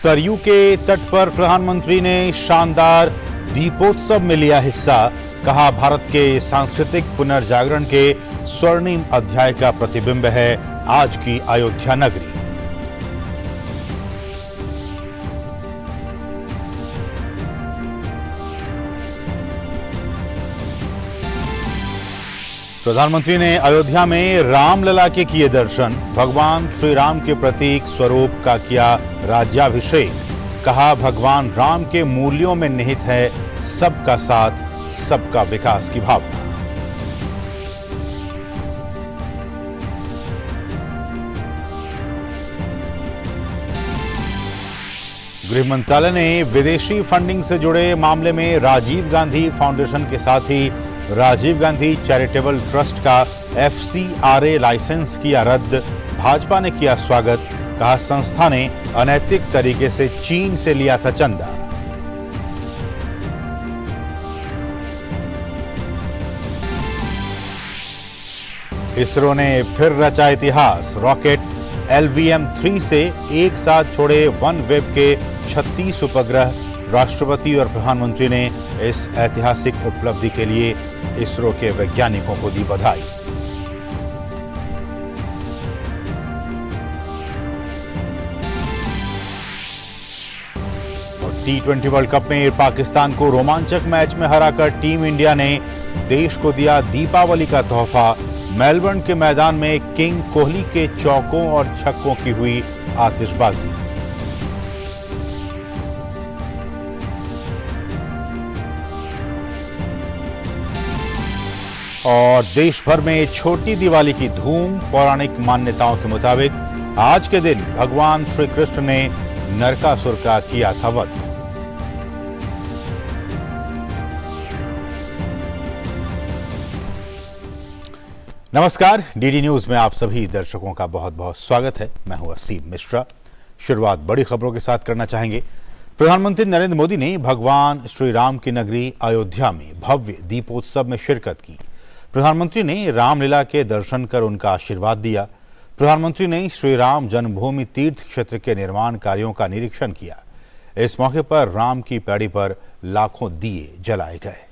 सरयू के तट पर प्रधानमंत्री ने शानदार दीपोत्सव में लिया हिस्सा। कहा, भारत के सांस्कृतिक पुनर्जागरण के स्वर्णिम अध्याय का प्रतिबिंब है आज की अयोध्या नगरी। प्रधानमंत्री ने अयोध्या में रामलला के किए दर्शन। भगवान श्री राम के प्रतीक स्वरूप का किया राज्याभिषेक। कहा, भगवान राम के मूल्यों में निहित है सबका साथ, सबका विकास की भावना। गृह मंत्रालय ने विदेशी फंडिंग से जुड़े मामले में राजीव गांधी फाउंडेशन के साथ ही राजीव गांधी चैरिटेबल ट्रस्ट का FCRA लाइसेंस किया रद्द। भाजपा ने किया स्वागत। कहा, संस्था ने अनैतिक तरीके से चीन से लिया था चंदा। इसरो ने फिर रचा इतिहास। रॉकेट LVM-3 से एक साथ छोड़े OneWeb के 36 उपग्रह। राष्ट्रपति और प्रधानमंत्री ने इस ऐतिहासिक उपलब्धि के लिए इसरो के वैज्ञानिकों को दी बधाई। और T20 वर्ल्ड कप में पाकिस्तान को रोमांचक मैच में हराकर टीम इंडिया ने देश को दिया दीपावली का तोहफा। मेलबर्न के मैदान में किंग कोहली के चौकों और छक्कों की हुई आतिशबाजी। और देश भर में छोटी दिवाली की धूम। पौराणिक मान्यताओं के मुताबिक आज के दिन भगवान श्री कृष्ण ने नरकासुर का किया था वध। नमस्कार, DD न्यूज में आप सभी दर्शकों का बहुत बहुत स्वागत है। मैं हूं असीम मिश्रा। शुरुआत बड़ी खबरों के साथ करना चाहेंगे। प्रधानमंत्री नरेंद्र मोदी ने भगवान श्री राम की नगरी अयोध्या में भव्य दीपोत्सव में शिरकत की। प्रधानमंत्री ने रामलीला के दर्शन कर उनका आशीर्वाद दिया। प्रधानमंत्री ने श्री राम जन्मभूमि तीर्थ क्षेत्र के निर्माण कार्यों का निरीक्षण किया। इस मौके पर राम की पैड़ी पर लाखों दिए जलाए गए।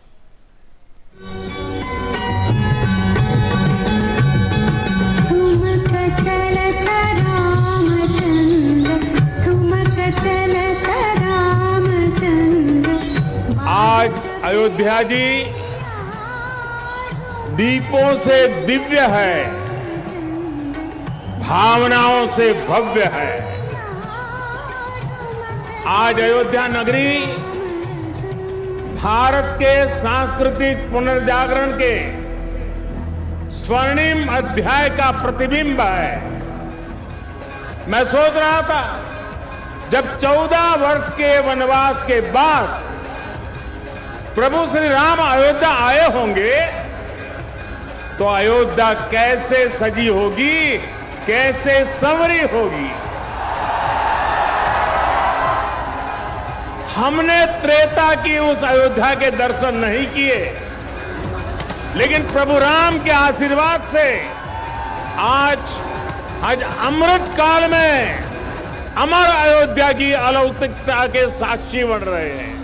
आज अयोध्या जी दीपों से दिव्य है, भावनाओं से भव्य है। आज अयोध्या नगरी भारत के सांस्कृतिक पुनर्जागरण के स्वर्णिम अध्याय का प्रतिबिंब है। मैं सोच रहा था, जब 14 वर्ष के वनवास के बाद प्रभु श्री राम अयोध्या आए होंगे तो अयोध्या कैसे सजी होगी, कैसे संवरी होगी। हमने त्रेता की उस अयोध्या के दर्शन नहीं किए, लेकिन प्रभु राम के आशीर्वाद से आज अमृत काल में अमर अयोध्या की अलौकिकता के साक्षी बन रहे हैं।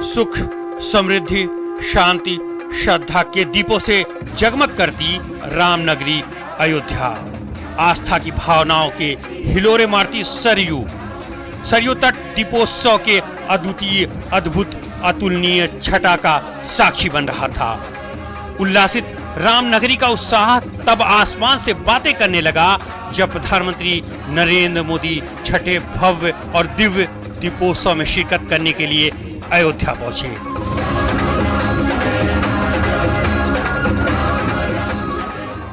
सुख, समृद्धि, शांति, श्रद्धा के दीपों से जगमग करती रामनगरी अयोध्या। आस्था की भावनाओं के हिलोरे मारती सरयू तट दीपोत्सव के अद्वितीय, अद्भुत, अतुलनीय छटा का साक्षी बन रहा था। उल्लासित रामनगरी का उत्साह तब आसमान से बातें करने लगा जब प्रधानमंत्री नरेंद्र मोदी छठे भव्य और दिव्य दीपोत्सव में शिरकत करने के लिए अयोध्या पहुंचे।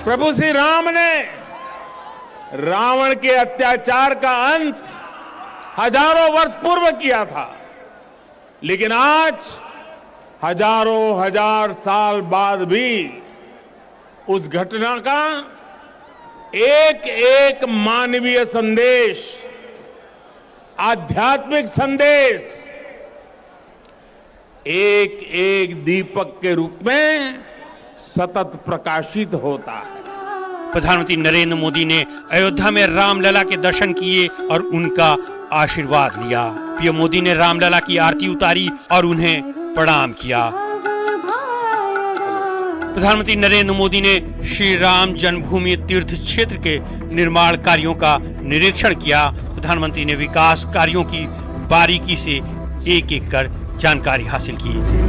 प्रभु श्री राम ने रावण के अत्याचार का अंत हजारों वर्ष पूर्व किया था, लेकिन आज हजारों हजार साल बाद भी उस घटना का एक एक मानवीय संदेश, आध्यात्मिक संदेश एक एक दीपक के रूप में सतत प्रकाशित होता है। प्रधानमंत्री नरेंद्र मोदी ने अयोध्या में रामलला के दर्शन किए और उनका आशीर्वाद लिया। पीएम मोदी ने रामलला की आरती उतारी और उन्हें प्रणाम किया। प्रधानमंत्री नरेंद्र मोदी ने श्री राम जन्मभूमि तीर्थ क्षेत्र के निर्माण कार्यों का निरीक्षण किया। प्रधानमंत्री ने विकास कार्यों की बारीकी से एक एक कर जानकारी हासिल की।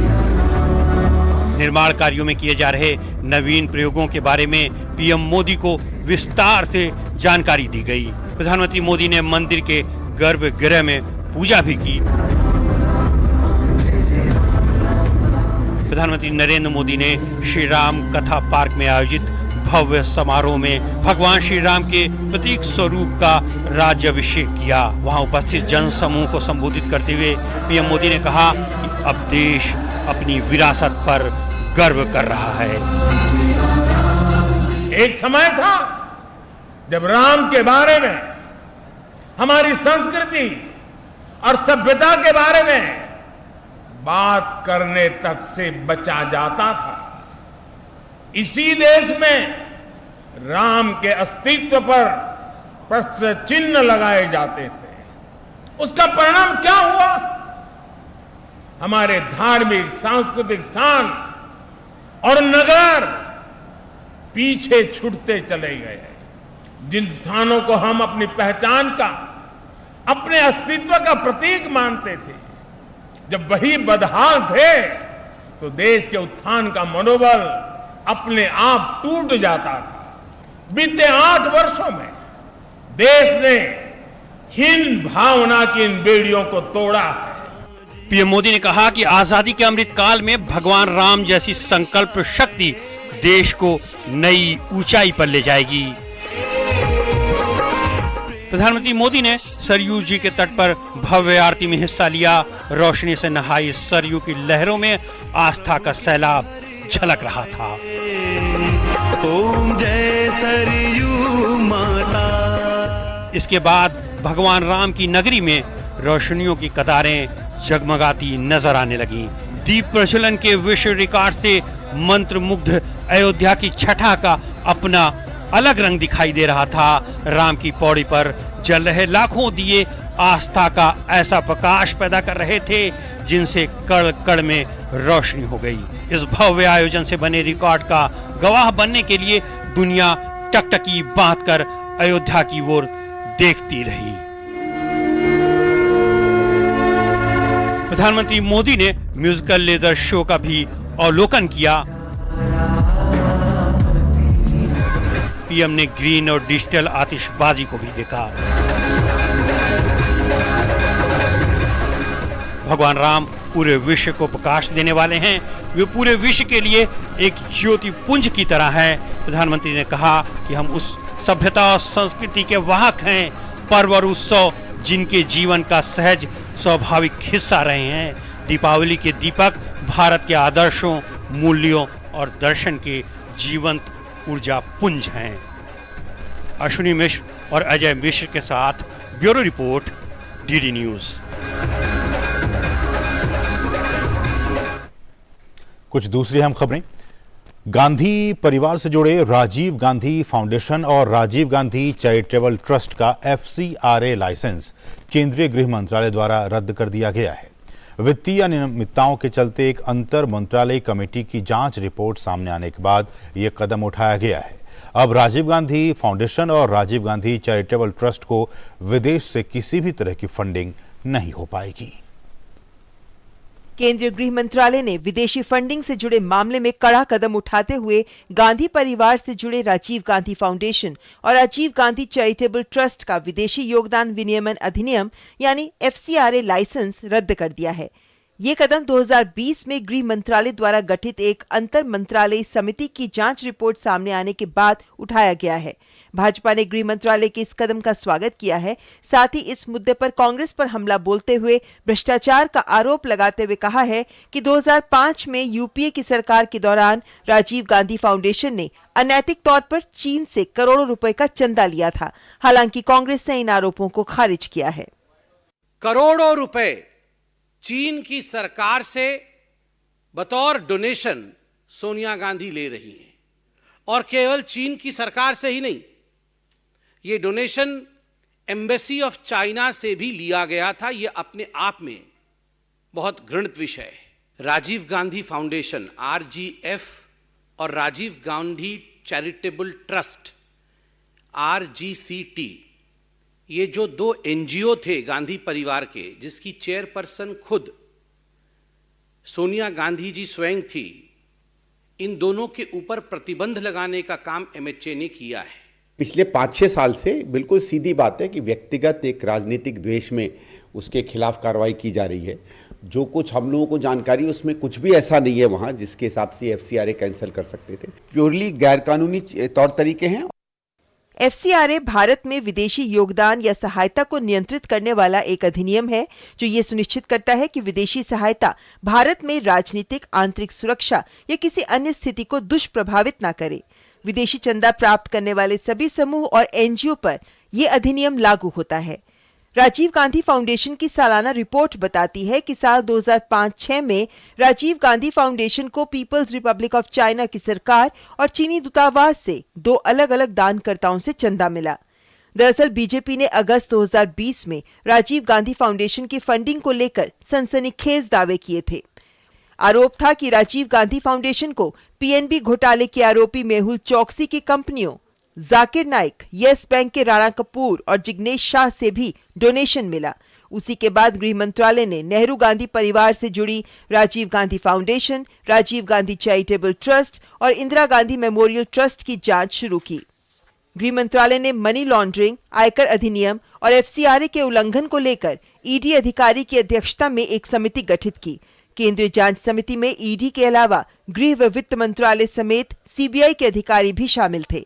निर्माण कार्यों में किए जा रहे नवीन प्रयोगों के बारे में पीएम मोदी को विस्तार से जानकारी दी गई। प्रधानमंत्री मोदी ने मंदिर के गर्भगृह में पूजा भी की। प्रधानमंत्री नरेंद्र मोदी ने श्री राम कथा पार्क में आयोजित भव्य समारोह में भगवान श्री राम के प्रतीक स्वरूप का राज्याभिषेक किया। वहां उपस्थित जन समूह को संबोधित करते हुए पीएम मोदी ने कहा कि अब देश अपनी विरासत पर गर्व कर रहा है। एक समय था जब राम के बारे में, हमारी संस्कृति और सभ्यता के बारे में बात करने तक से बचा जाता था। इसी देश में राम के अस्तित्व पर प्रश्न चिन्ह लगाए जाते थे। उसका परिणाम क्या हुआ? हमारे धार्मिक सांस्कृतिक स्थान और नगर पीछे छूटते चले गए। जिन स्थानों को हम अपनी पहचान का, अपने अस्तित्व का प्रतीक मानते थे, जब वही बदहाल थे तो देश के उत्थान का मनोबल अपने आप टूट जाता था। बीते 8 वर्षों में देश ने हिंद भावना की इन बेड़ियों को तोड़ा है। पीएम मोदी ने कहा कि आजादी के अमृत काल में भगवान राम जैसी संकल्प शक्ति देश को नई ऊंचाई पर ले जाएगी। प्रधानमंत्री मोदी ने सरयू जी के तट पर भव्य आरती में हिस्सा लिया। रोशनी से नहाई सरयू की लहरों में आस्था का सैलाब झलक रहा था। ओम जय सरयू माता। इसके बाद भगवान राम की नगरी में रोशनियों की कतारें जगमगाती नजर आने लगी। दीप प्रज्वलन के विश्व रिकॉर्ड से मंत्रमुग्ध अयोध्या की छठा का अपना अलग रंग दिखाई दे रहा था। राम की पौड़ी पर जल रहे लाखों दिए आस्था का ऐसा प्रकाश पैदा कर रहे थे जिनसे कण कण में रोशनी हो गई। इस भव्य आयोजन से बने रिकॉर्ड का गवाह बनने के लिए दुनिया टकटकी बांधकर अयोध्या की ओर देखती रही। प्रधानमंत्री मोदी ने म्यूजिकल लेजर शो का भी अवलोकन किया। पीएम ने ग्रीन और डिजिटल आतिशबाजी को भी देखा। भगवान राम पूरे विश्व को प्रकाश देने वाले हैं। वे पूरे विश्व के लिए एक ज्योति पुंज की तरह है। प्रधानमंत्री ने कहा कि हम उस सभ्यता और संस्कृति के वाहक हैं। पर्व और उत्सव जिनके जीवन का सहज स्वाभाविक हिस्सा रहे हैं। दीपावली के दीपक भारत के आदर्शों, मूल्यों और दर्शन के जीवंत ऊर्जा पुंज हैं। अश्विनी मिश्र और अजय मिश्र के साथ ब्यूरो रिपोर्ट, डीडी न्यूज। कुछ दूसरी अहम खबरें। गांधी परिवार से जुड़े राजीव गांधी फाउंडेशन और राजीव गांधी चैरिटेबल ट्रस्ट का FCRA लाइसेंस केंद्रीय गृह मंत्रालय द्वारा रद्द कर दिया गया है। वित्तीय अनियमितताओं के चलते एक अंतर मंत्रालय कमेटी की जांच रिपोर्ट सामने आने के बाद यह कदम उठाया गया है। अब राजीव गांधी फाउंडेशन और राजीव गांधी चैरिटेबल ट्रस्ट को विदेश से किसी भी तरह की फंडिंग नहीं हो पाएगी। केंद्रीय गृह मंत्रालय ने विदेशी फंडिंग से जुड़े मामले में कड़ा कदम उठाते हुए गांधी परिवार से जुड़े राजीव गांधी फाउंडेशन और राजीव गांधी चैरिटेबल ट्रस्ट का विदेशी योगदान विनियमन अधिनियम यानी FCRA लाइसेंस रद्द कर दिया है। ये कदम 2020 में गृह मंत्रालय द्वारा गठित एक अंतर मंत्रालयी समिति की जांच रिपोर्ट सामने आने के बाद उठाया गया है। भाजपा ने गृह मंत्रालय के इस कदम का स्वागत किया है। साथ ही इस मुद्दे पर कांग्रेस पर हमला बोलते हुए भ्रष्टाचार का आरोप लगाते हुए कहा है कि 2005 में यूपीए की सरकार के दौरान राजीव गांधी फाउंडेशन ने अनैतिक तौर पर चीन से करोड़ों रुपए का चंदा लिया था। हालांकि कांग्रेस ने इन आरोपों को खारिज किया है। करोड़ों रुपए चीन की सरकार से बतौर डोनेशन सोनिया गांधी ले रही हैं और केवल चीन की सरकार से ही नहीं, ये डोनेशन एम्बेसी ऑफ चाइना से भी लिया गया था। ये अपने आप में बहुत घृणित विषय है। राजीव गांधी फाउंडेशन RGF और Rajiv Gandhi charitable trust RGCT, ये जो दो NGO थे गांधी परिवार के, जिसकी चेयरपर्सन खुद सोनिया गांधी जी स्वयं थी, इन दोनों के ऊपर प्रतिबंध लगाने का काम MHA ने किया है। पिछले 5-6 साल से बिल्कुल सीधी बात है कि व्यक्तिगत एक राजनीतिक द्वेष में उसके खिलाफ कार्रवाई की जा रही है। जो कुछ हम लोगों को जानकारी, उसमें कुछ भी ऐसा नहीं है वहां जिसके हिसाब से FCRA कैंसिल कर सकते थे। प्योरली गैरकानूनी तौर तरीके हैं। FCRA भारत में विदेशी योगदान या सहायता को नियंत्रित करने वाला एक अधिनियम है जो ये सुनिश्चित करता है कि विदेशी सहायता भारत में राजनीतिक, आंतरिक सुरक्षा या किसी अन्य स्थिति को दुष्प्रभावित न करे। विदेशी चंदा प्राप्त करने वाले सभी समूह और NGO पर यह अधिनियम लागू होता है। राजीव गांधी फाउंडेशन की सालाना रिपोर्ट बताती है कि साल 2005-6 में राजीव गांधी फाउंडेशन को पीपल्स रिपब्लिक ऑफ चाइना की सरकार और चीनी दूतावास से 2 अलग-अलग दानकर्ताओं से चंदा मिला। दरअसल बीजेपी ने अगस्त 2020 में राजीव गांधी फाउंडेशन की फंडिंग को लेकर सनसनीखेज दावे किए थे। आरोप था कि राजीव गांधी फाउंडेशन को PNB घोटाले के आरोपी मेहुल चौकसी की कंपनियों जाकिर नाइक, यस बैंक के राणा कपूर और जिग्नेश शाह से भी डोनेशन मिला। उसी के बाद गृह मंत्रालय ने नेहरू गांधी परिवार से जुड़ी Rajiv Gandhi foundation, Rajiv Gandhi charitable trust और इंदिरा गांधी मेमोरियल ट्रस्ट की जांच शुरू की। गृह मंत्रालय ने मनी लॉन्ड्रिंग, आयकर अधिनियम और FCRA के उल्लंघन को लेकर ED अधिकारी की अध्यक्षता में एक समिति गठित की। केंद्रीय जांच समिति में ED के अलावा गृह व वित्त मंत्रालय समेत CBI के अधिकारी भी शामिल थे।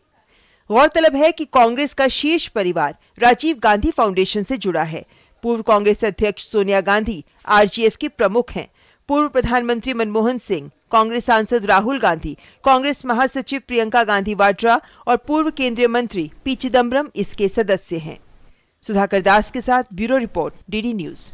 गौरतलब है कि कांग्रेस का शीर्ष परिवार राजीव गांधी फाउंडेशन से जुड़ा है। पूर्व कांग्रेस अध्यक्ष सोनिया गांधी RGF की प्रमुख हैं। पूर्व प्रधानमंत्री मनमोहन सिंह, कांग्रेस सांसद राहुल गांधी, कांग्रेस महासचिव प्रियंका गांधी वाड्रा और पूर्व केंद्रीय मंत्री P चिदम्बरम इसके सदस्य हैं। सुधाकर दास के साथ ब्यूरो रिपोर्ट, DD न्यूज।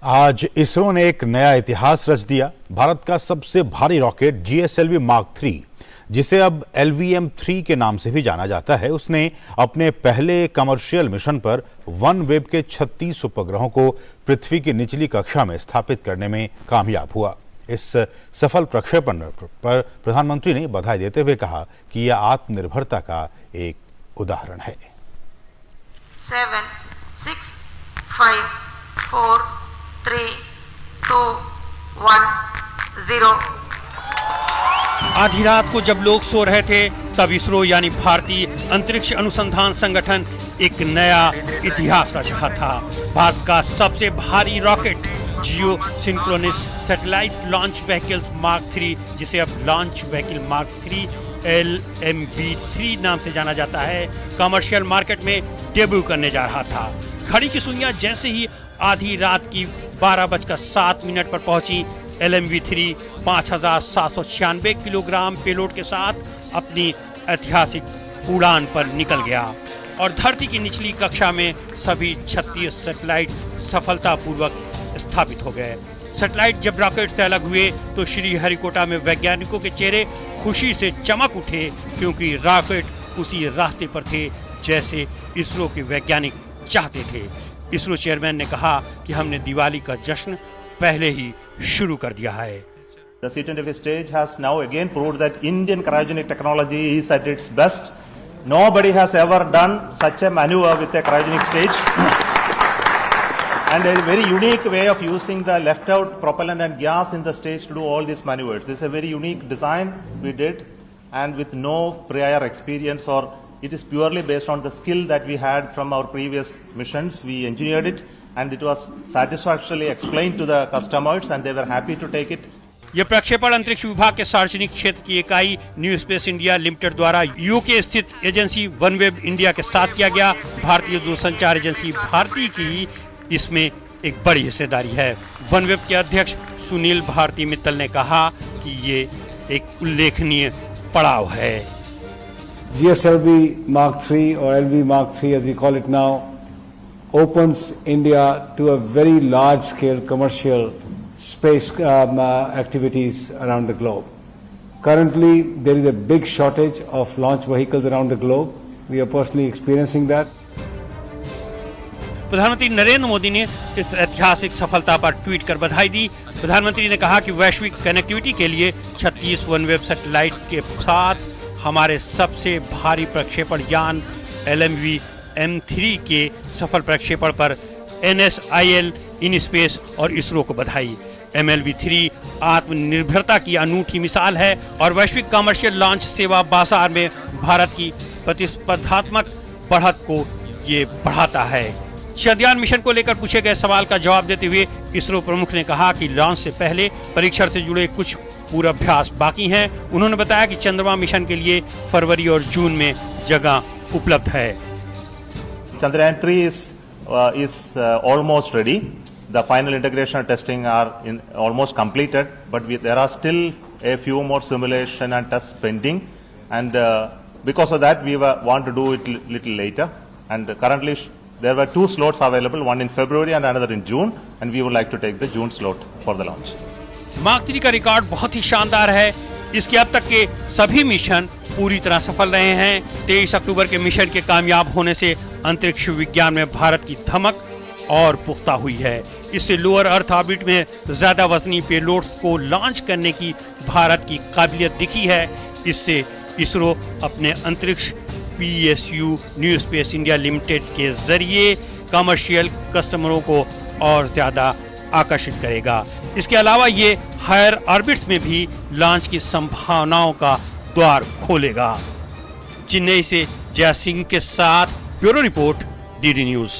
आज इसरो ने एक नया इतिहास रच दिया। भारत का सबसे भारी रॉकेट GSLV Mark 3, जिसे अब LVM-3 के नाम से भी जाना जाता है, उसने अपने पहले कमर्शियल मिशन पर OneWeb के 36 उपग्रहों को पृथ्वी की निचली कक्षा में स्थापित करने में कामयाब हुआ। इस सफल प्रक्षेपण पर प्रधानमंत्री ने बधाई देते हुए कहा कि यह आत्मनिर्भरता का एक उदाहरण है। 7, 6, 5, 4, 3, 2, 1, 0। आधी रात को जब लोग सो रहे थे तब इसरो यानी भारतीय अंतरिक्ष अनुसंधान संगठन एक नया इतिहास रच रहा था। भारत का सबसे भारी rocket geosynchronous satellite launch vehicle mark 3, जिसे अब लॉन्च व्हीकल मार्क 3 LMV-3 नाम से जाना जाता है, कमर्शियल मार्केट में डेब्यू करने जा रहा था। घड़ी की सुइयां जैसे ही आधी रात की 12:07 पर पहुंची, LMV-3 5796 किलोग्राम पेलोड के साथ अपनी ऐतिहासिक उड़ान पर निकल गया और धरती की निचली कक्षा में सभी 36 सैटेलाइट सफलतापूर्वक स्थापित हो गए। सैटेलाइट जब रॉकेट से अलग हुए तो श्रीहरिकोटा में वैज्ञानिकों के चेहरे खुशी से चमक उठे, क्योंकि रॉकेट उसी रास्ते पर थे जैसे इसरो के वैज्ञानिक चाहते थे। इसरो चेयरमैन ने कहा कि हमने दिवाली का जश्न पहले ही शुरू कर दिया है। The C-20 stage has now again proved that Indian cryogenic technology is at its best. Nobody has ever done such a maneuver with a cryogenic stage. And a very unique way of using the left out propellant and gas in the stage to do all these maneuvers. This is a very unique design we did, and with no prior experience, or it is purely based on the skill that we had from our previous missions. We engineered it and it was satisfactorily explained to the customers and they were happy to take it. यह प्रक्षेपण अंतरिक्ष विभाग के सार्वजनिक क्षेत्र की इकाई new space India limited द्वारा यूके स्थित एजेंसी OneWeb इंडिया के साथ किया गया। भारतीय दूरसंचार एजेंसी भारती की इसमें एक बड़ी हिस्सेदारी है। OneWeb के अध्यक्ष सुनील भारती मित्तल ने कहा कि ये एक उल्लेखनीय पड़ाव है। GSLV Mark 3 or LV Mark 3 as we call it now opens India to a very large scale commercial space activities around the globe. Currently, there is a big shortage of launch vehicles around the globe. We are personally experiencing that. प्रधानमंत्री नरेंद्र मोदी ने इस ऐतिहासिक सफलता पर tweet कर बधाई दी। प्रधानमंत्री ने कहा कि वैश्विक कनेक्टिविटी के लिए 36 OneWeb सैटेलाइट के साथ हमारे सबसे भारी प्रक्षेपण यान LMV M3 के सफल प्रक्षेपण पर NSIL इन स्पेस और इसरो को बधाई। MLV3 आत्मनिर्भरता की अनूठी मिसाल है और वैश्विक कमर्शियल लॉन्च सेवा बाजार में भारत की प्रतिस्पर्धात्मक बढ़त को ये बढ़ाता है। चंद्रयान मिशन को लेकर पूछे गए सवाल का जवाब देते हुए इसरो प्रमुख ने कहा कि लॉन्च से पहले परीक्षण से जुड़े कुछ पूर्वाभ्यास बाकी हैं। उन्होंने बताया कि चंद्रमा मिशन के लिए फरवरी और जून में जगह उपलब्ध है। Chandrayaan 3 is almost ready. The final integration and testing are almost completed, but there are still a few more simulation and tests pending, and because of that we want to do it little later. And currently there were 2 slots available, one in February and another in June, and we would like to take the June slot for the launch. Mark 3 का record बहुत ही शानदार है। इसके अब तक के सभी mission पूरी तरह सफल रहे हैं। 23 अक्टूबर के मिशन के कामयाब होने से अंतरिक्ष विज्ञान में भारत की धमक और पुख्ता हुई है। इससे लोअर अर्थ ऑर्बिट में ज्यादा वजनी पेलोड्स को लॉन्च करने की भारत की काबिलियत दिखी है। इससे इसरो अपने अंतरिक्ष PSU new space India limited के जरिए कमर्शियल कस्टमरों को और ज्यादा आकर्षित करेगा। इसके अलावा ये हायर ऑर्बिट्स में भी लॉन्च की संभावनाओं का द्वार खोलेगा। चेन्नई से जय सिंह के साथ bureau report, DD news.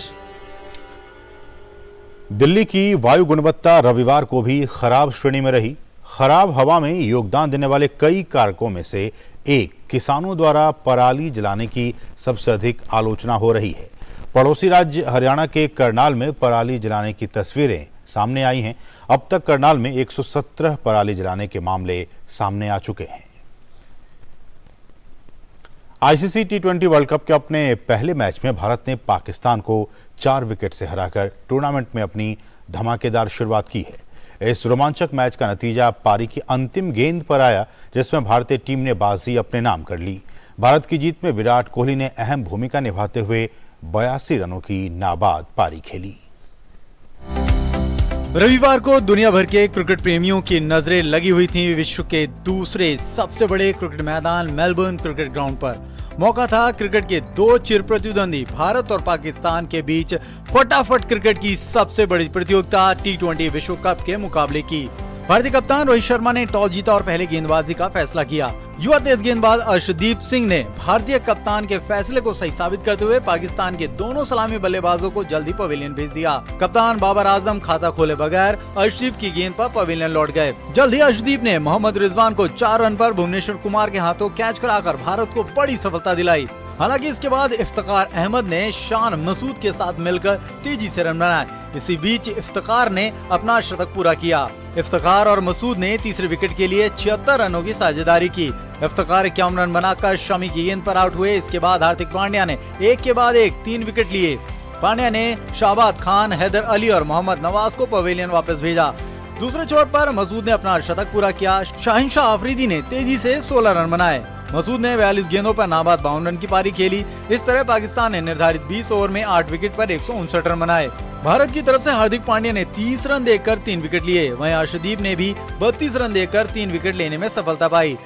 Delhi की वायु गुणवत्ता रविवार को भी खराब श्रेणी में रही। खराब हवा में योगदान देने वाले कई कारकों में से एक किसानों द्वारा पराली जलाने की सबसे अधिक आलोचना हो रही है। पड़ोसी राज्य हरियाणा के करनाल में पराली जलाने की तस्वीरें सामने आई हैं। अब तक करनाल में 117 पराली जलाने के मामले सामने आ चुके हैं। ICC T20 वर्ल्ड कप के अपने पहले मैच में भारत ने पाकिस्तान को 4 विकेट से हराकर टूर्नामेंट में अपनी धमाकेदार शुरुआत की है। इस रोमांचक मैच का नतीजा पारी की अंतिम गेंद पर आया, जिसमें भारतीय टीम ने बाजी अपने नाम कर ली। भारत की जीत में विराट कोहली ने अहम भूमिका निभाते हुए 82 रनों की नाबाद पारी खेली। रविवार को दुनिया भर के क्रिकेट प्रेमियों की नजरें लगी हुई थी विश्व के दूसरे सबसे बड़े क्रिकेट मैदान मेलबर्न क्रिकेट ग्राउंड पर। मौका था क्रिकेट के 2 चिर प्रतिद्वंदी भारत और पाकिस्तान के बीच फटाफट क्रिकेट की सबसे बड़ी प्रतियोगिता T20 विश्व कप के मुकाबले की। भारतीय कप्तान रोहित शर्मा ने टॉस जीता और पहले गेंदबाजी का फैसला किया। युवा तेज गेंदबाज अर्शदीप सिंह ने भारतीय कप्तान के फैसले को सही साबित करते हुए पाकिस्तान के दोनों सलामी बल्लेबाजों को जल्दी पवेलियन भेज दिया। कप्तान बाबर आजम खाता खोले बगैर अर्शदीप की गेंद पर पवेलियन लौट गए। जल्द ही अर्शदीप ने मोहम्मद रिजवान को 4 रन पर भुवनेश्वर कुमार के हाथों कैच कराकर भारत को बड़ी सफलता दिलाई। हालांकि इसके बाद इफ्तिकार अहमद ने शान मसूद के साथ मिलकर तेजी से रन बनाए। इसी बीच इफ्तिकार ने अपना शतक पूरा किया। इफ्तिकार और मसूद ने तीसरे विकेट के लिए 76 रनों की साझेदारी की। इफ्तिकार 51 रन बनाकर शमी की गेंद पर आउट हुए। इसके बाद हार्दिक पांड्या ने एक के बाद एक 3 विकेट लिए। पांड्या ने शाहबाद खान, हैदर अली और मोहम्मद नवाज को पवेलियन वापस भेजा। दूसरे छोर पर मसूद ने अपना शतक पूरा किया। शाहिनशाह आफरीदी ने तेजी से 16 रन बनाए। मसूद ने 42 गेंदों पर नाबाद 52 रन की पारी खेली। इस तरह पाकिस्तान ने निर्धारित 20 ओवर में 8 विकेट पर 159 रन बनाए। भारत की तरफ से हार्दिक पांड्या ने 30 रन देकर 3 विकेट लिए। वहीं अर्शदीप ने भी 32 रन देकर 3 विकेट लेने में सफलता पाई।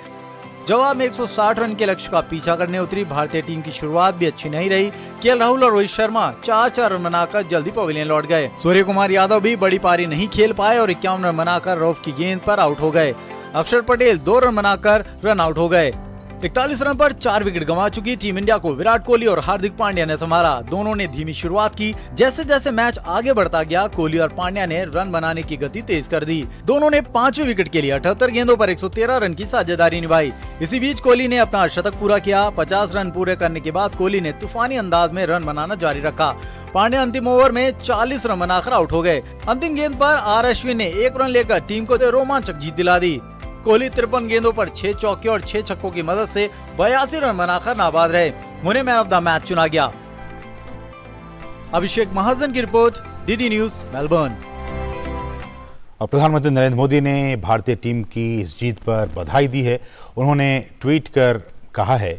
जवाब में 160 रन के लक्ष्य का पीछा करने उतरी भारतीय टीम की शुरुआत भी अच्छी नहीं रही। केएल राहुल और रोहित शर्मा 4-4 रन बनाकर जल्दी पवेलियन लौट गए। सूर्य कुमार यादव भी बड़ी पारी नहीं खेल पाए और 51 रन बनाकर रऊफ की गेंद पर आउट हो गए। अक्षर पटेल 2 रन बनाकर रन आउट हो गए। 41 रन पर 4 विकेट गंवा चुकी टीम इंडिया को विराट कोहली और हार्दिक पांड्या ने संभाला। दोनों ने धीमी शुरुआत की। जैसे जैसे मैच आगे बढ़ता गया, कोहली और पांड्या ने रन बनाने की गति तेज कर दी। दोनों ने 5वें विकेट के लिए 78 गेंदों पर 113 रन की साझेदारी निभाई। इसी बीच कोहली ने अपना शतक पूरा किया। 50 रन पूरे करने के बाद कोहली ने तूफानी अंदाज में रन बनाना जारी रखा। पांड्या अंतिम ओवर में 40 रन बनाकर आउट हो गए। अंतिम गेंद पर आर अश्विन ने 1 रन लेकर टीम को रोमांचक जीत दिला दी। कोहली 53 गेंदों पर 6 चौके और 6 छक्कों की मदद से 82 रन बनाकर नाबाद रहे। उन्हें मैन ऑफ द मैच चुना गया। अभिषेक महाजन की रिपोर्ट, DD न्यूज, मेलबर्न। और प्रधानमंत्री नरेंद्र मोदी ने भारतीय टीम की इस जीत पर बधाई दी है। उन्होंने ट्वीट कर कहा है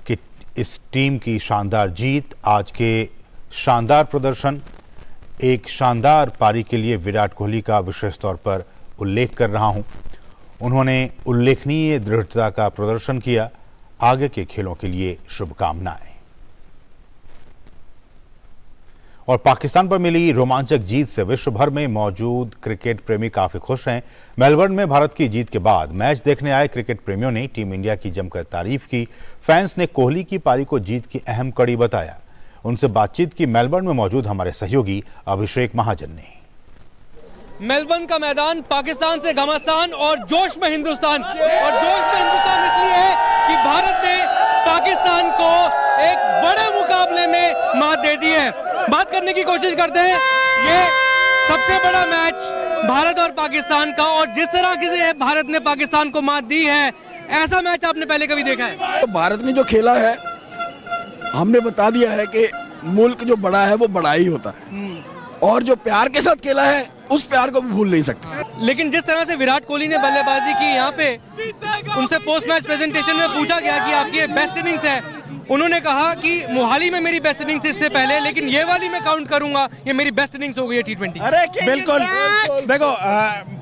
कि इस टीम की शानदार जीत, आज के शानदार प्रदर्शन, एक शानदार पारी के लिए विराट कोहली का विशेष तौर पर उल्लेख कर रहा हूं। उन्होंने उल्लेखनीय दृढ़ता का प्रदर्शन किया। आगे के खेलों के लिए शुभकामनाएं। और पाकिस्तान पर मिली रोमांचक जीत से विश्व भर में मौजूद क्रिकेट प्रेमी काफी खुश हैं। मेलबर्न में भारत की जीत के बाद मैच देखने आए क्रिकेट प्रेमियों ने टीम इंडिया की जमकर तारीफ की। फैंस ने कोहली की पारी को जीत की अहम कड़ी बताया। उनसे बातचीत की मेलबर्न में मौजूद हमारे सहयोगी अभिषेक महाजन ने। मेलबर्न का मैदान पाकिस्तान से घमासान और जोश में हिंदुस्तान, और जोश में हिंदुस्तान इसलिए है कि भारत ने पाकिस्तान को एक बड़े मुकाबले में मात दे दी है। बात करने की कोशिश करते हैं, ये सबसे बड़ा मैच भारत और पाकिस्तान का, और जिस तरह से भारत ने पाकिस्तान को मात दी है, ऐसा मैच आपने पहले कभी देखा है? तो भारत ने जो खेला है, हमने बता दिया है कि मुल्क जो बड़ा है वो बड़ा ही होता है, और जो प्यार के साथ खेला है उस प्यार को भी भूल नहीं सकते। लेकिन जिस तरह से विराट कोहली ने बल्लेबाजी की, यहाँ पे उनसे पोस्ट मैच प्रेजेंटेशन में पूछा गया कि आपकी बेस्ट इनिंग्स है, उन्होंने कहा कि मोहाली में मेरी बेस्ट इनिंग्स थी इससे पहले, लेकिन ये वाली मैं काउंट करूंगा, ये मेरी बेस्ट इनिंग्स हो गई है T20। अरे बिल्कुल, देखो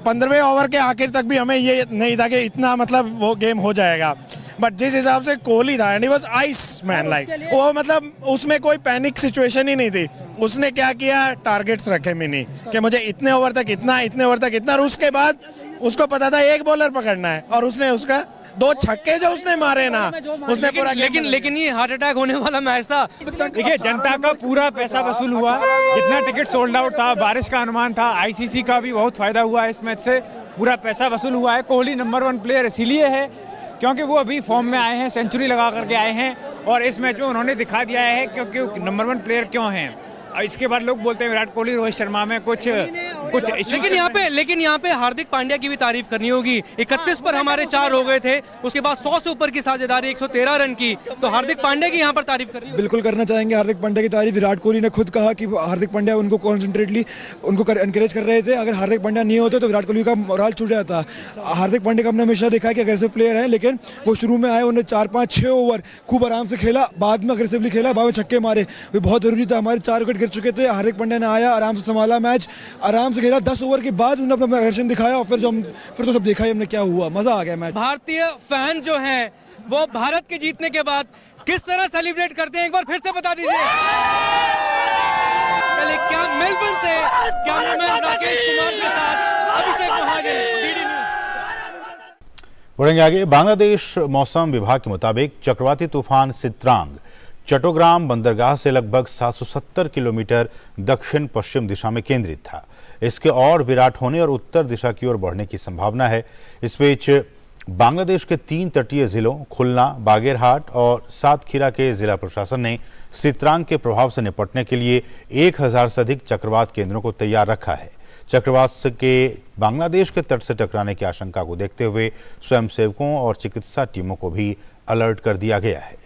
15वें ओवर के आखिर तक भी हमें ये नहीं था कि इतना मतलब वो गेम हो जाएगा, बट जिस हिसाब से कोहली था, and he was ice man, like वो मतलब उसमें कोई पैनिक सिचुएशन ही नहीं थी। उसने क्या किया, टारगेट्स रखे मिनी कि मुझे इतने ओवर तक इतना, इतने ओवर तक इतना, और उसके बाद उसको पता था एक बॉलर पकड़ना है, और उसने उसका 2 छक्के जो उसने मारे ना, उसने पूरा। लेकिन ये हार्ट अटैक होने वाला मैच था। देखिए, जनता का पूरा पैसा वसूल हुआ, जितना टिकट सोल्ड आउट था, बारिश का अनुमान था, आईसीसी का भी बहुत फायदा हुआ इस मैच से, पूरा पैसा वसूल हुआ है। कोहली नंबर 1 प्लेयर इसीलिए है क्योंकि वो अभी फॉर्म में आए हैं, सेंचुरी लगा करके आए हैं, और इस मैच में उन्होंने दिखा दिया है क्योंकि नंबर 1 प्लेयर क्यों हैं। और इसके बाद लोग बोलते हैं विराट कोहली, रोहित शर्मा में कुछ लेकिन यहाँ पे हार्दिक पांड्या की भी तारीफ करनी होगी। 31 पर हमारे 4 हो गए थे, उसके बाद 100 से ऊपर की साझेदारी, 113 रन की, तो हार्दिक पांड्या की यहाँ पर तारीफ करनी। बिल्कुल करना चाहेंगे हार्दिक पांड्या की तारीफ। विराट कोहली ने खुद कहा कि हार्दिक पांड्या उनको कॉन्सेंट्रेटली उनको एनकरेज कर रहे थे। अगर हार्दिक पांड्या नहीं होते तो विराट कोहली का मोराल छूट जाता। हार्दिक पांड्या का हमने हमेशा देखा है कि अग्रेसिव प्लेयर है, लेकिन वो शुरू में आए, उन्होंने 4, 5, 6 ओवर खूब आराम से खेला, बाद में अग्रेसिवली खेला, बाद में छक्के मारे, वो बहुत जरूरी था। हमारे 4 विकेट गिर चुके थे, हार्दिक पांड्या ने आया, आराम से संभाला मैच, आराम से खेला, 10 ओवर के बाद उन्होंने अपना आकर्षण दिखाया, और फिर तो सब देखा ही हमने क्या हुआ, मजा आ गया मैच। भारतीय फैन जो हैं वो भारत के जीतने के बाद किस तरह सेलिब्रेट करते हैं, एक बार फिर से बता दीजिए। चलिए, क्या मेलबर्न से कैमरामैन राकेश कुमार के साथ अभिषेक महाजन, डीडी न्यूज़। बढ़ेंगे आगे। बांग्लादेश मौसम विभाग के मुताबिक चक्रवाती तूफान सित्रांग चट्टोग्राम बंदरगाह से लगभग 770 किलोमीटर दक्षिण पश्चिम दिशा में केंद्रित था। इसके और विराट होने और उत्तर दिशा की ओर बढ़ने की संभावना है। इस बीच बांग्लादेश के 3 तटीय जिलों खुलना, बागेरहाट और सातखीरा के जिला प्रशासन ने सित्रांग के प्रभाव से निपटने के लिए 1000 से अधिक चक्रवात केंद्रों को तैयार रखा है। चक्रवात के बांग्लादेश के तट से टकराने की आशंका को देखते हुए स्वयंसेवकों और चिकित्सा टीमों को भी अलर्ट कर दिया गया है।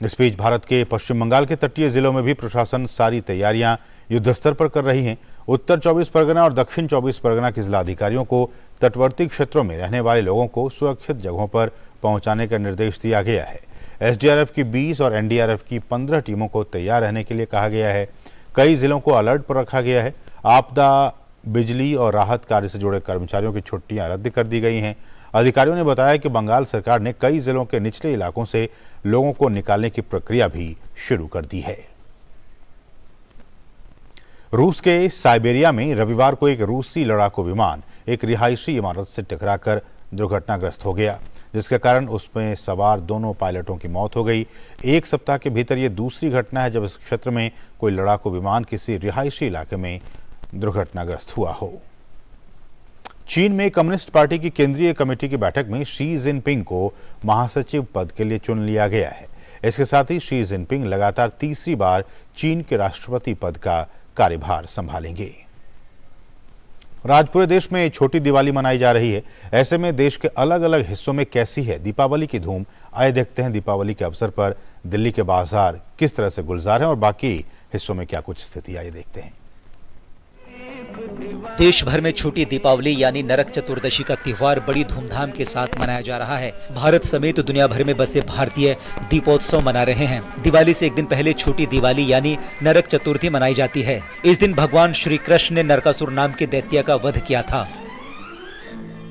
इस बीच भारत के पश्चिम बंगाल के तटीय जिलों में भी प्रशासन सारी तैयारियां युद्धस्तर पर कर रही हैं। उत्तर 24 परगना और दक्षिण 24 परगना के जिलाधिकारियों को तटवर्ती क्षेत्रों में रहने वाले लोगों को सुरक्षित जगहों पर पहुंचाने का निर्देश दिया गया है। एसडीआरएफ की 20 और एनडीआरएफ की 15 टीमों को तैयार रहने के लिए कहा गया है। कई जिलों को अलर्ट पर रखा गया है। आपदा, बिजली और राहत कार्य से जुड़े कर्मचारियों की छुट्टियां रद्द कर दी गई हैं। अधिकारियों ने बताया कि बंगाल सरकार ने कई जिलों के निचले इलाकों से लोगों को निकालने की प्रक्रिया भी शुरू कर दी है। रूस के साइबेरिया में रविवार को एक रूसी लड़ाकू विमान एक रिहायशी इमारत से टकराकर दुर्घटनाग्रस्त हो गया, जिसके कारण उसमें सवार दोनों पायलटों की मौत हो गई। 1 सप्ताह के भीतर यह दूसरी घटना है जब इस क्षेत्र में कोई लड़ाकू विमान किसी रिहायशी इलाके में दुर्घटनाग्रस्त हुआ हो। चीन में कम्युनिस्ट पार्टी की केंद्रीय कमेटी की बैठक में शी जिनपिंग को महासचिव पद के लिए चुन लिया गया है। इसके साथ ही शी जिनपिंग लगातार तीसरी बार चीन के राष्ट्रपति पद का कार्यभार संभालेंगे। आज पूरे देश में छोटी दिवाली मनाई जा रही है। ऐसे में देश के अलग अलग हिस्सों में कैसी है दीपावली की धूम, आइए देखते हैं दीपावली के अवसर पर दिल्ली के बाजार किस तरह से गुलजार हैं और बाकी हिस्सों में क्या कुछ स्थिति, आइए देखते हैं। देश भर में छोटी दीपावली यानी नरक चतुर्दशी का त्योहार बड़ी धूमधाम के साथ मनाया जा रहा है। भारत समेत दुनिया भर में बसे भारतीय दीपोत्सव मना रहे हैं। दिवाली से एक दिन पहले छोटी दिवाली यानी नरक चतुर्थी मनाई जाती है। इस दिन भगवान श्री कृष्ण ने नरकासुर नाम के दैत्य का वध किया था।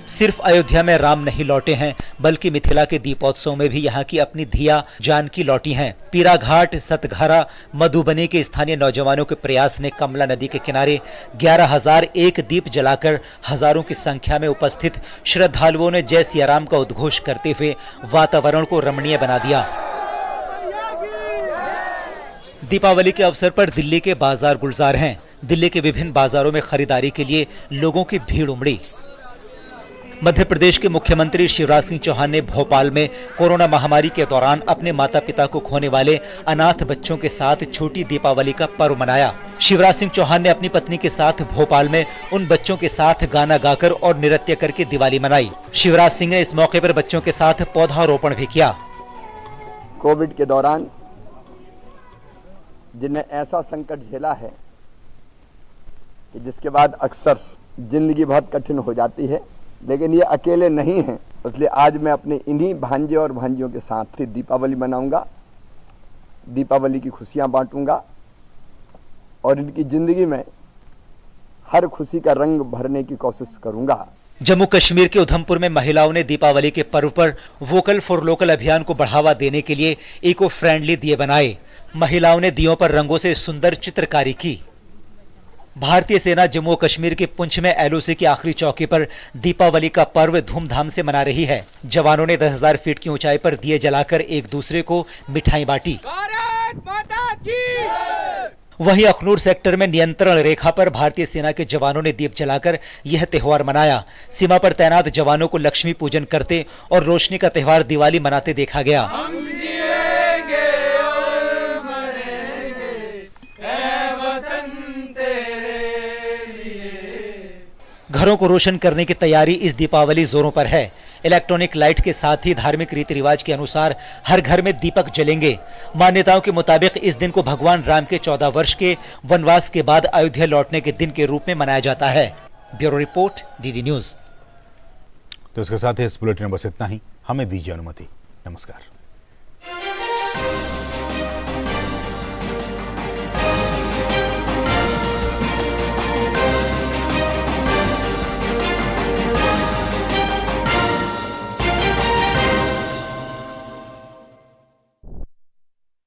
सिर्फ अयोध्या में राम नहीं लौटे हैं, बल्कि मिथिला के दीपोत्सव में भी यहाँ की अपनी धिया जानकी लौटी हैं। पीरा घाट, सतघारा, मधुबनी के स्थानीय नौजवानों के प्रयास ने कमला नदी के किनारे 11,001 दीप जलाकर हजारों की संख्या में उपस्थित श्रद्धालुओं ने जय सिया राम का उद्घोष करते हुए वातावरण को रमणीय बना दिया। दीपावली के अवसर पर दिल्ली के बाजार गुलजार हैं। दिल्ली के विभिन्न बाजारों में खरीदारी के लिए लोगों की भीड़ उमड़ी। मध्य प्रदेश के मुख्यमंत्री शिवराज सिंह चौहान ने भोपाल में कोरोना महामारी के दौरान अपने माता पिता को खोने वाले अनाथ बच्चों के साथ छोटी दीपावली का पर्व मनाया। शिवराज सिंह चौहान ने अपनी पत्नी के साथ भोपाल में उन बच्चों के साथ गाना गाकर और नृत्य करके दिवाली मनाई। शिवराज सिंह ने इस मौके पर बच्चों के साथ पौधारोपण भी किया। कोविड के दौरान जिन्हें ऐसा संकट झेला है कि जिसके बाद अक्सर जिंदगी बहुत कठिन हो जाती है, लेकिन ये अकेले नहीं हैं। इसलिए आज मैं अपने इन्हीं भांजे और भांजियों के साथ दीपावली मनाऊंगा, दीपावली की खुशियां बांटूंगा और इनकी जिंदगी में हर खुशी का रंग भरने की कोशिश करूंगा। जम्मू कश्मीर के उधमपुर में महिलाओं ने दीपावली के पर्व पर वोकल फॉर लोकल अभियान को बढ़ावा देने के लिए इको फ्रेंडली दिए बनाए। महिलाओं ने दियों पर रंगों से सुंदर चित्रकारी की। भारतीय सेना जम्मू कश्मीर के पुंछ में एलओसी की आखिरी चौकी पर दीपावली का पर्व धूमधाम से मना रही है। जवानों ने 10,000 फीट की ऊंचाई पर दिए जलाकर एक दूसरे को मिठाई बांटी। वहीं अखनूर सेक्टर में नियंत्रण रेखा पर भारतीय सेना के जवानों ने दीप जलाकर यह त्योहार मनाया। सीमा पर तैनात जवानों को लक्ष्मी पूजन करते और रोशनी का त्योहार दिवाली मनाते देखा गया। घरों को रोशन करने की तैयारी इस दीपावली जोरों पर है। इलेक्ट्रॉनिक लाइट के साथ ही धार्मिक रीति रिवाज के अनुसार हर घर में दीपक जलेंगे। मान्यताओं के मुताबिक इस दिन को भगवान राम के 14 वर्ष के वनवास के बाद अयोध्या लौटने के दिन के रूप में मनाया जाता है। Bureau report, DD news. तो इसके साथ ही इस बुलेटिन में बस इतना ही। हमें दीजिए अनुमति। नमस्कार।